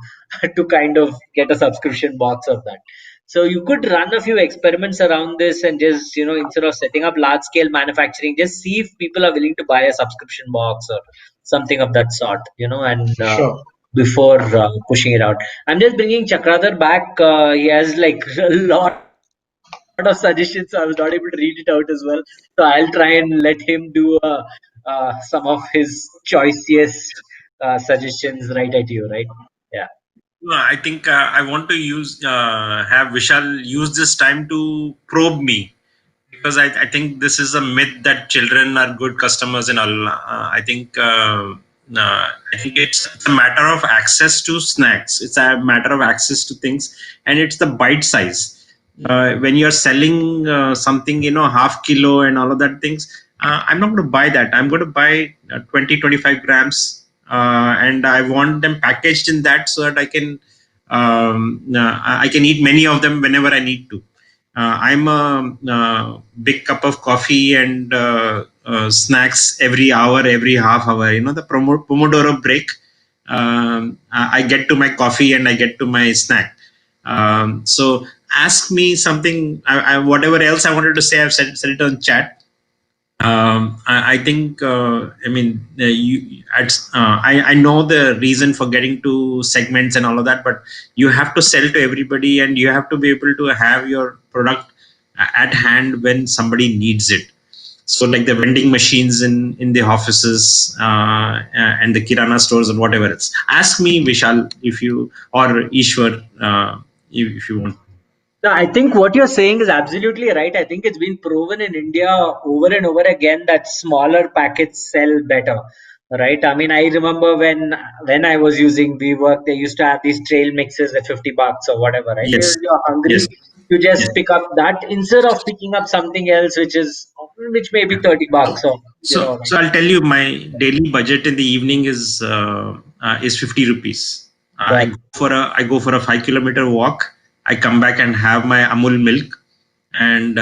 to kind of get a subscription box of that. So you could run a few experiments around this and just, instead of setting up large scale manufacturing, just see if people are willing to buy a subscription box or something of that sort, and Sure. before pushing it out. I'm just bringing Chakradhar back. He has like a lot of suggestions, so I was not able to read it out as well. So I'll try and let him do some of his choicest suggestions right at you, right? Yeah. No, I think I want to use have Vishal use this time to probe me, because I think this is a myth that children are good customers and all. I think it's a matter of access to snacks. It's a matter of access to things, and it's the bite size. When you're selling something, half kilo and all of that things, I'm not going to buy that. I'm going to buy 20, 25 grams, and I want them packaged in that so that I can eat many of them whenever I need to. I'm a big cup of coffee and snacks every hour, every half hour. The Pomodoro break. I get to my coffee and I get to my snack. So ask me something. Whatever else I wanted to say, I've said it on chat. I think I mean I know the reason for getting to segments and all of that, but you have to sell to everybody and you have to be able to have your product at hand when somebody needs it. So like the vending machines in the offices and the kirana stores and whatever else. Ask me, Vishal, if you or Ishwar, if you want. No, I think what you're saying is absolutely right. I think it's been proven in India over and over again that smaller packets sell better, right? I mean, I remember when I was using WeWork, they used to have these trail mixes at $50 or whatever, right? Yes, You're hungry, yes, you yes. just pick up that instead of picking up something else which may be $30 or So I'll tell you, my daily budget in the evening is 50 rupees. right. I go for a 5 kilometer walk. I come back and have my Amul milk, and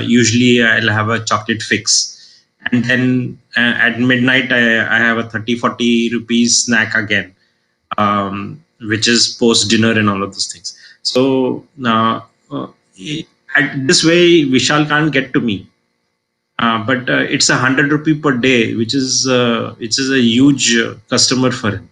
usually I'll have a chocolate fix. And then at midnight I have a 30-40 rupees snack again, which is post dinner and all of those things. So uh, this way Vishal can't get to me, but it's 100 rupee per day, which is a huge customer for him.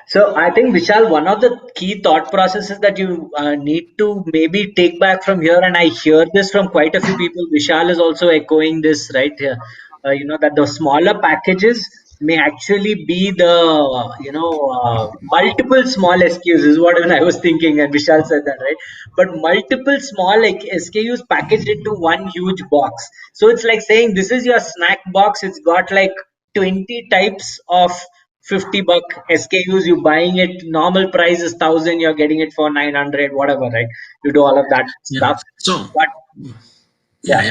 So I think Vishal, one of the key thought processes that you need to maybe take back from here, and I hear this from quite a few people. Vishal is also echoing this right here. That the smaller packages may actually be the multiple small SKUs is what even I was thinking, and Vishal said that right. But multiple small like SKUs packaged into one huge box. So it's like saying this is your snack box. It's got like 20 types of $50 SKUs, you buying it, normal price is 1,000, you're getting it for 900, whatever, right? You do all of that Yeah. stuff. So But yeah, yeah.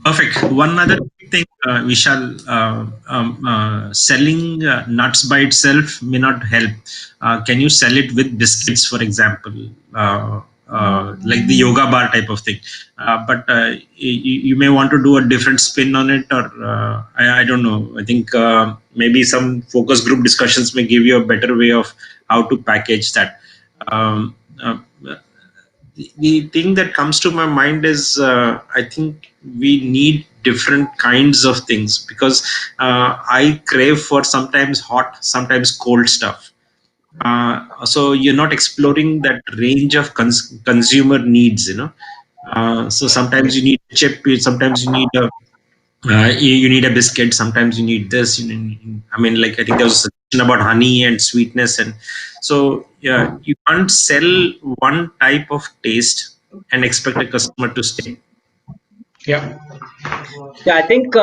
Perfect. One other thing, Vishal, selling nuts by itself may not help. Can you sell it with biscuits, for example, like the yoga bar type of thing? But you may want to do a different spin on it, or I don't know. I think maybe some focus group discussions may give you a better way of how to package that. Um, uh, the thing that comes to my mind is I think we need different kinds of things, because I crave for sometimes hot, sometimes cold stuff. So you're not exploring that range of consumer needs, so sometimes you need a chip, sometimes you need a you need a biscuit, sometimes you need this, I mean, like, I think there was a suggestion about honey and sweetness, and so yeah, you can't sell one type of taste and expect a customer to stay. Yeah. yeah, I think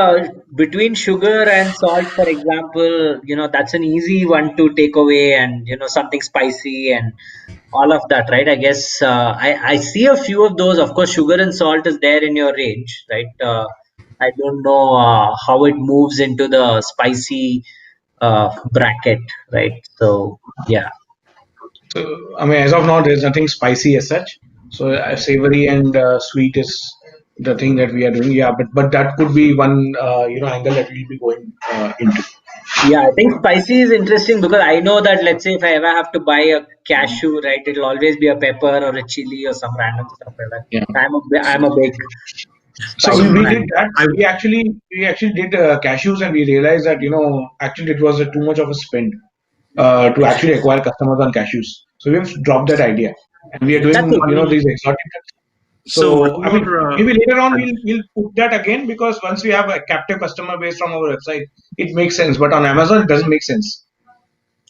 between sugar and salt, for example, that's an easy one to take away, and something spicy and all of that, right? I guess I see a few of those. Of course, sugar and salt is there in your range, right? I don't know how it moves into the spicy bracket, right? So yeah. So, I mean, as of now, there's nothing spicy as such. So, savory and sweet is the thing that we are doing. Yeah, but that could be one angle that we'll be going into. Yeah, I think spicy is interesting because I know that, let's say if I ever have to buy a cashew, right, it'll always be a pepper or a chili or some random stuff like that. Yeah. I'm a big So spice we did fan. that. We actually did cashews, and we realized that actually it was too much of a spend to actually acquire customers on cashews. So we've dropped that idea, and we are That's doing okay. these exotic. So one So I mean, more maybe later on we'll put that again, because once we have a captive customer base from our website, it makes sense. But on Amazon, it doesn't make sense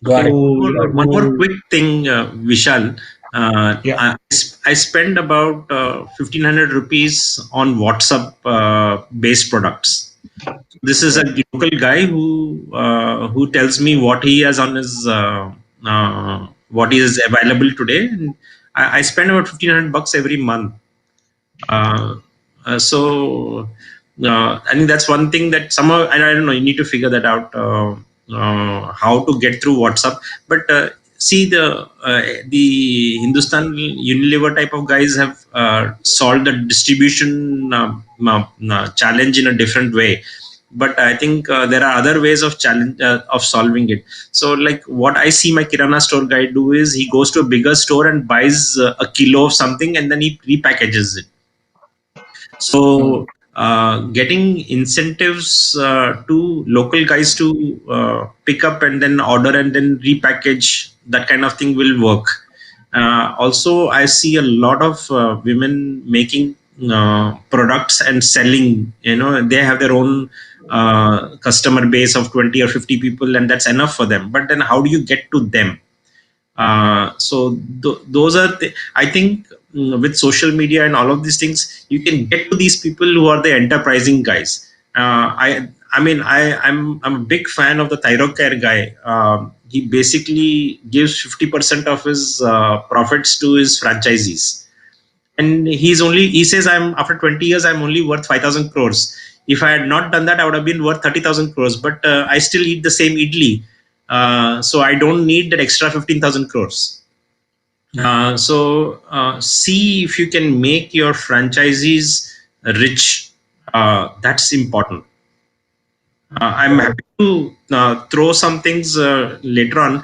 to Got it. one more do. quick thing, Vishal. Yeah. I spend about 1,500 rupees on WhatsApp based products. This is a local guy who tells me what he has on his what is available today. And I spend about 1,500 bucks every month. Uh, so I think that's one thing that somehow, I don't know, you need to figure that out, how to get through WhatsApp. But see, the Hindustan Unilever type of guys have solved the distribution challenge in a different way. But I think there are other ways of challenge of solving it. So, like, what I see my Kirana store guy do is he goes to a bigger store and buys a kilo of something, and then he repackages it. Mm. So getting incentives to local guys to pick up and then order and then repackage, that kind of thing will work. Also, I see a lot of women making products and selling. They have their own customer base of 20 or 50 people, and that's enough for them. But then, how do you get to them? So those are I think, with social media and all of these things, you can get to these people who are the enterprising guys. I'm a big fan of the Thyrocare guy. He basically gives 50% of his profits to his franchisees, and he says, I'm after 20 years I'm only worth 5,000 crores. If I had not done that, I would have been worth 30,000 crores, but I still eat the same idli, so I don't need that extra 15,000 crores. So see if you can make your franchisees rich. That's important. I'm happy to throw some things later on.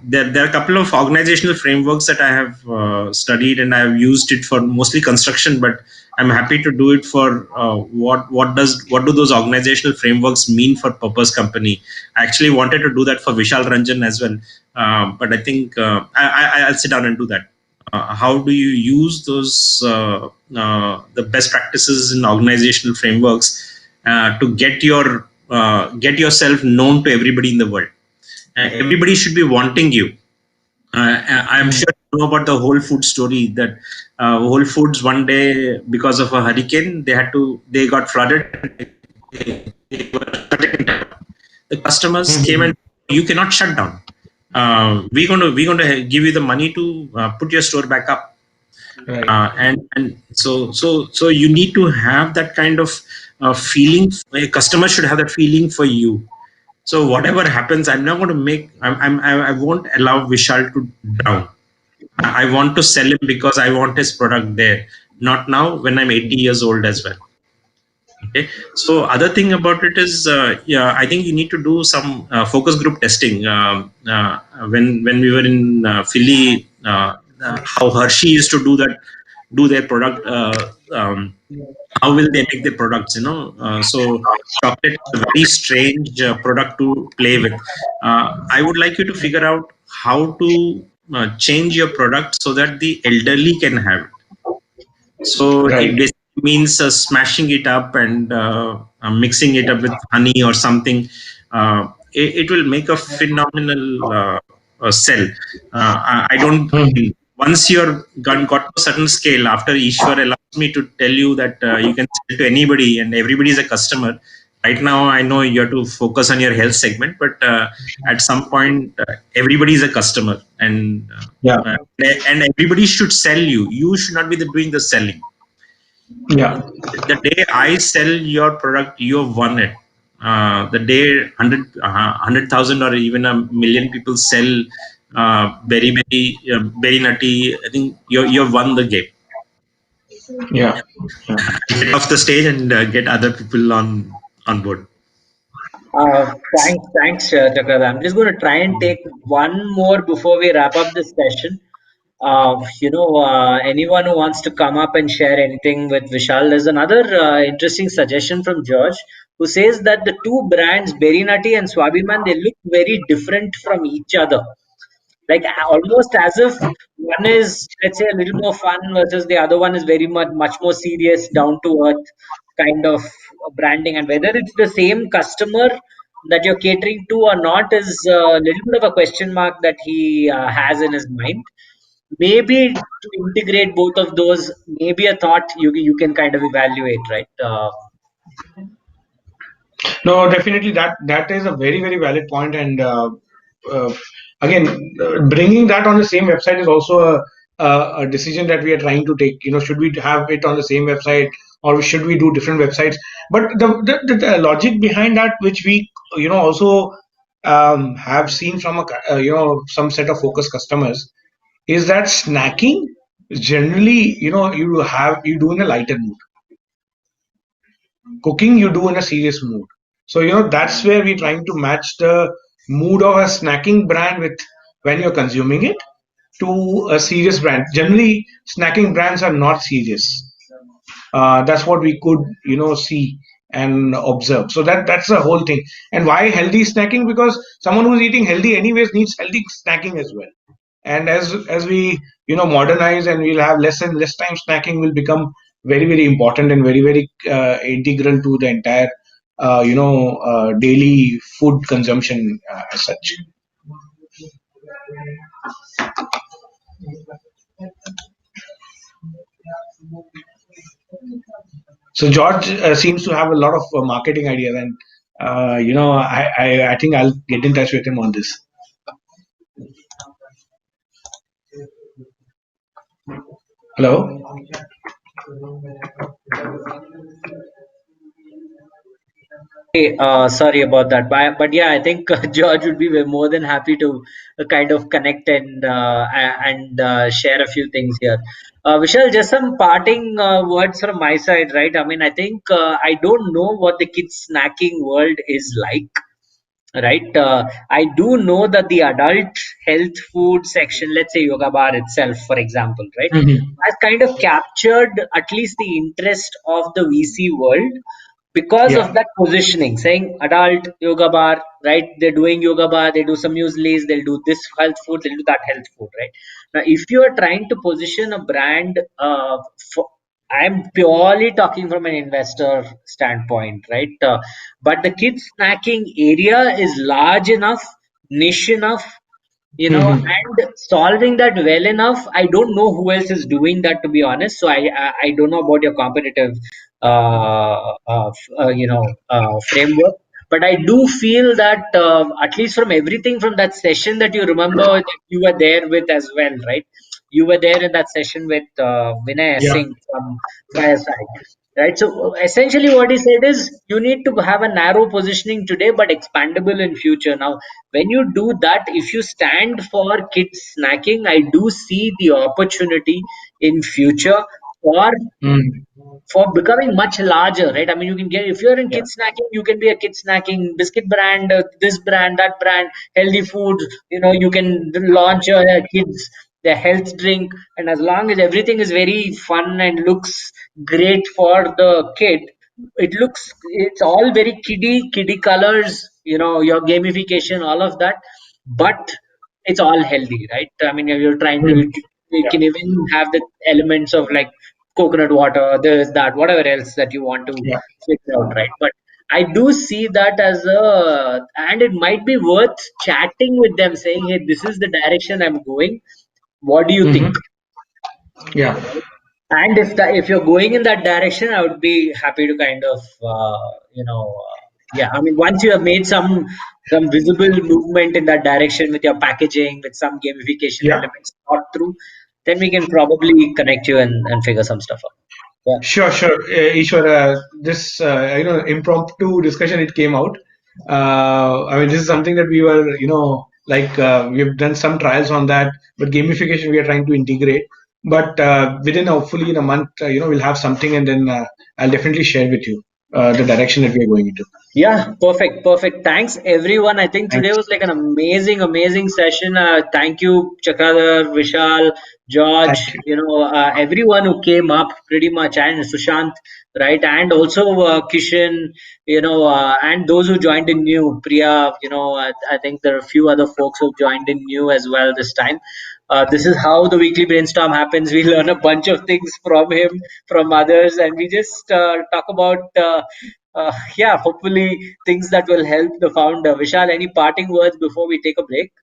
There are a couple of organizational frameworks that I have studied, and I have used it for mostly construction. But I'm happy to do it for what do those organizational frameworks mean for Purpose Company. I actually wanted to do that for Vishal Ranjan as well, but I think I'll sit down and do that. How do you use those the best practices in organizational frameworks to get yourself known to everybody in the world? Everybody should be wanting you. I'm sure you know about the Whole Foods story, that Whole Foods one day, because of a hurricane, they got flooded. They were shut in. The customers came and you cannot shut down. We're going to give you the money to put your store back up. Right. And so you need to have that kind of feeling. A customer should have that feeling for you. So whatever happens, I'm not going to make. I won't allow Vishal to down. I want to sell him because I want his product there. Not now when I'm 80 years old as well. Okay. So other thing about it is, yeah, I think you need to do some focus group testing. When we were in Philly, how Hershey used to do their product. How will they make their products? So chocolate is a very strange product to play with. I would like you to figure out how to change your product so that the elderly can have it. So it Right. basically means smashing it up and mixing it up with honey or something. It will make a phenomenal sell. I don't. Mhm. Once you're got to a certain scale, after Ishwar allows me to tell you that you can sell to anybody and everybody is a customer. Right now, I know you have to focus on your health segment, but at some point, everybody is a customer, Yeah. and everybody should sell you. You should not be doing the selling. Yeah. The day I sell your product, you have won it. The day 100,000 or even a million people sell very nutty, I think you've won the game. Yeah. Yeah. Get off the stage and get other people on board. Thanks, Chakrada. I'm just going to try and take one more before we wrap up this session. Anyone who wants to come up and share anything with Vishal, there's another interesting suggestion from George, who says that the two brands, Berry Nutty and Swabiman, they look very different from each other. Like almost as if one is, let's say, a little more fun versus the other one is very much more serious, down to earth kind of branding. And whether it's the same customer that you're catering to or not is a little bit of a question mark that he has in his mind. Maybe to integrate both of those, maybe a thought you can kind of evaluate, right? No, definitely that is a very very valid point, and uh, again, bringing that on the same website is also a decision that we are trying to take. Should we have it on the same website or should we do different websites? But the logic behind that, which we also have seen from some set of focus customers, is that snacking generally you do in a lighter mood. Cooking you do in a serious mood. So that's where we're trying to match the mood of a snacking brand with when you're consuming it to a serious brand. Generally, snacking brands are not serious. That's what we could see and observe. So that's the whole thing. And why healthy snacking? Because someone who's eating healthy anyways needs healthy snacking as well. And as we modernize and we'll have less and less time, snacking will become very very important and very very integral to the entire daily food consumption as such. So George seems to have a lot of marketing ideas, and I think I'll get in touch with him on this. Hello. Hey, sorry about that, but yeah, I think George would be more than happy to kind of connect and share a few things here. Vishal, just some parting words from my side, right? I mean, I think I don't know what the kids snacking world is like, right? I do know that the adult health food section, let's say Yoga Bar itself, for example, right, Mhm. has kind of captured at least the interest of the VC world because Yeah. of that positioning, saying adult yoga bar, right? They're doing yoga bar, they do some mueslis, they'll do this health food, they'll do that health food, right? Now, if you are trying to position a brand, I'm purely talking from an investor standpoint, right? But the kids snacking area is large enough, niche enough, Mhm. and solving that well enough. I don't know who else is doing that, to be honest. So I don't know about your competitive, framework. But I do feel that at least from everything from that session that you remember that you were there with as well, right? You were there in that session with Vinay Yeah. Singh from Fireside, right? So essentially, what he said is you need to have a narrow positioning today, but expandable in future. Now, when you do that, if you stand for kids snacking, I do see the opportunity in future for Mm. becoming much larger, right? I mean, you can get, if you're in Yeah. kids snacking, you can be a kids snacking biscuit brand, this brand, that brand, healthy foods. You can launch your kids the health drink, and as long as everything is very fun and looks great for the kid, it's all very kiddie colors. Your gamification, all of that, but it's all healthy, right? I mean, you're trying to. Mm. You Yeah. can even have the elements of like coconut water, this, that, whatever else that you want to Yeah. figure out, right? But I do see that as and it might be worth chatting with them, saying, hey, this is the direction I'm going. What do you Hmm. think? Yeah. And if you're going in that direction, I would be happy to kind of, yeah, I mean, once you have made some visible movement in that direction with your packaging, with some gamification Yeah. elements thought through, then we can probably connect you and figure some stuff out. Yeah. Sure, sure. Ishwar, this impromptu discussion it came out. I mean, this is something that we were like we've done some trials on that, but gamification we are trying to integrate. But within hopefully in a month, we'll have something, and then I'll definitely share with you the direction that we are going into. Yeah, perfect, perfect. Thanks, everyone. I think today Thanks. was like an amazing, amazing session. Thank you, Chakradhar, Vishal, Thank George, you. everyone who came up pretty much, and Sushant, right? And also Kishan, and those who joined in new, Priya, I think there are a few other folks who joined in new as well this time. This is how the weekly brainstorm happens. We learn a bunch of things from him, from others, and we just talk about. Yeah, hopefully things that will help the founder. Vishal, any parting words before we take a break?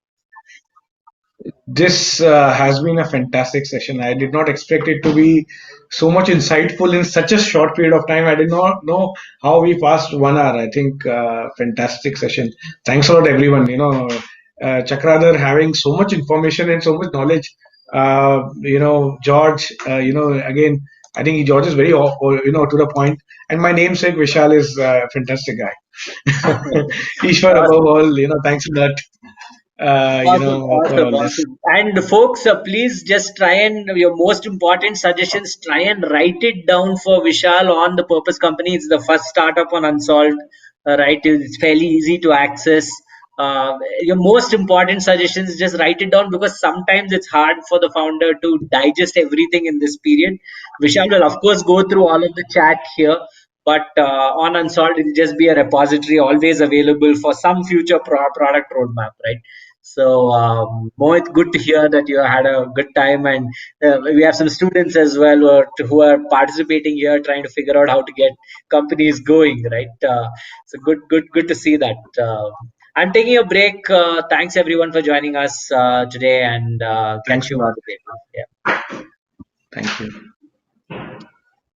This has been a fantastic session. I did not expect it to be so much insightful in such a short period of time. I did not know how we passed 1 hour. I think fantastic session. Thanks a lot, everyone. Chakradhar having so much information and so much knowledge. George. Again, I think George is very, to the point. And my namesake Vishal is a fantastic guy. Ishwar, above Awesome. all, thanks a lot. Awesome, For awesome, all this. awesome. And folks, please just try and your most important suggestions, try and write it down for Vishal on the Purpose Company. It's the first startup on Unsolved, right? It's fairly easy to access. Your most important suggestions, just write it down because sometimes it's hard for the founder to digest everything in this period. Vishal will, of course, go through all of the chat here, but on Unsolved, it'll just be a repository always available for some future product roadmap, right? So, Mohit, good to hear that you had a good time, and we have some students as well who are participating here, trying to figure out how to get companies going, right? So, good to see that. I'm taking a break. Thanks everyone for joining us today, and catch Thanks a you lot. on the day. Yeah. Thank you.